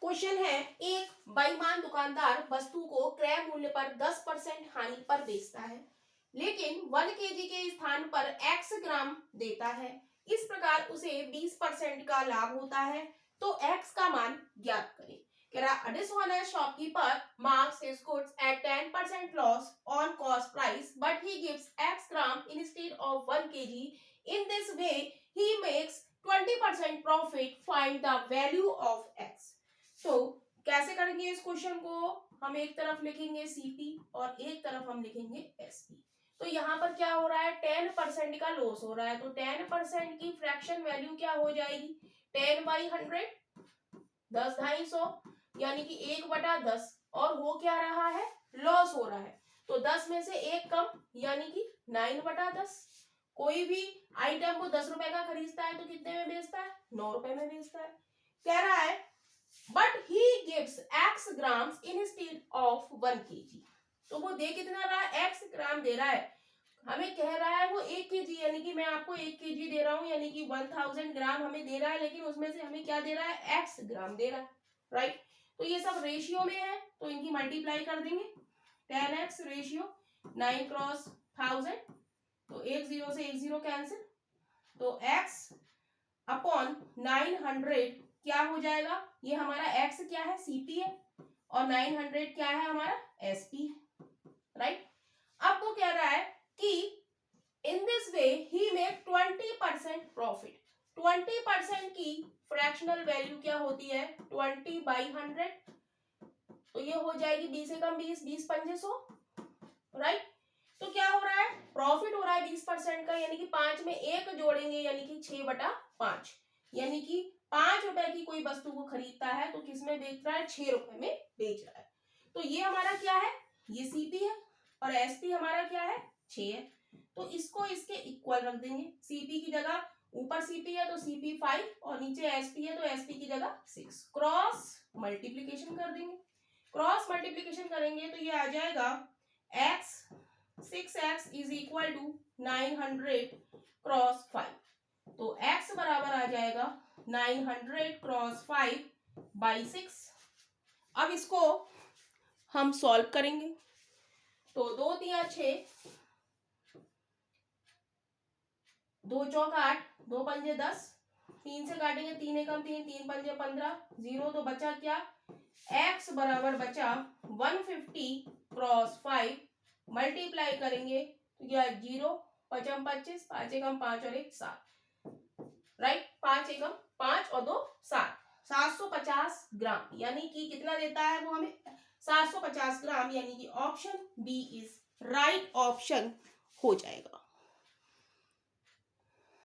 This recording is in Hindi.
क्वेश्चन है, एक बेईमान दुकानदार वस्तु को क्रय मूल्य पर 10% हानि पर बेचता है, लेकिन 1 केजी के स्थान पर x ग्राम देता है। इस प्रकार उसे 20% का लाभ होता है, तो x का मान ज्ञात करें। कह रहा a dishonest shopkeeper marks his goods at 10% loss on cost price, but he gives x gram instead of 1 kg. In this way, he makes 20% profit. Find the value of x. तो कैसे करेंगे इस क्वेश्चन को? हम एक तरफ लिखेंगे सीपी और एक तरफ हम लिखेंगे एसपी। तो यहाँ पर क्या हो रहा है, 10% का लॉस हो रहा है, तो 10% की फ्रैक्शन वैल्यू क्या हो जाएगी, 10/100, 10 250, यानी कि 1/10, और हो क्या रहा है, लॉस हो रहा है, तो 10 में से 1 कम, यानी कि 9/10। कोई भी आइटम को 10 रुपए का खरीदता है तो कितने में बेचता है, 9 रुपए में बेचता है। कह रहा है but he gives x grams instead of 1 kg। तो वो दे कितना रहा है, x ग्राम दे रहा है, हमें कह रहा है वो 1 kg, यानी कि मैं आपको 1 kg दे रहा हूं, यानी कि 1000 ग्राम हमें दे रहा है, लेकिन उसमें से हमें क्या दे रहा है, x ग्राम दे रहा है, राइट। तो ये सब रेशियो में है, तो इनकी मल्टीप्लाई कर देंगे, 10x रेशियो 9 क्रॉस 1000, तो 1 0 से 1 0 कैंसिल, तो x अपॉन 900 क्या हो जाएगा, ये हमारा x क्या है, सीपी है, और 900 क्या है हमारा, एसपी है, राइट। अब वो कह रहा है कि in this way he make 20% profit. 20% की फ्रैक्शनल वैल्यू क्या होती है, 20/100, तो ये हो जाएगी 20 से कम 20, 20 पंजे 100, राइट। तो क्या हो रहा है, प्रॉफिट हो रहा है 20% का, यानी कि 5 में 1 जोड़ेंगे, यानी कि 6/5, यानी कि 5 रुपए की कोई वस्तु को खरीदता है तो किसमें बेच रहा है, 6 रुपए में बेच रहा है। तो ये हमारा क्या है, ये सीपी है, और एसपी हमारा क्या है, 6 है, तो इसको इसके इक्वल रख देंगे। सीपी की जगह ऊपर सीपी है तो सीपी 5 और नीचे एसपी है तो एसपी की जगह 6। क्रॉस मल्टीप्लीकेशन कर देंगे, क्रॉस मल्टीप्लीकेशन करेंगे तो ये आ जाएगा x 6x is equal to 900 cross 5, तो x बराबर आ जाएगा 900 क्रॉस 5/6। अब इसको हम सॉल्व करेंगे, तो 2 3 6, 2 चौक 8, 2 पंजे 10, 3 से काटेंगे 3 एकम 3, 3 पंजे 15, 0, तो बचा क्या, x बराबर बचा 150 क्रॉस 5, मल्टीप्लाई करेंगे तो क्या 0 5 25, 5 एकम 5 और 1 7, राइट, 5 एकम 5 और 2 7, 750 ग्राम, यानी कि कितना देता है वो हमें, 750 ग्राम, यानी कि option B is right option हो जाएगा।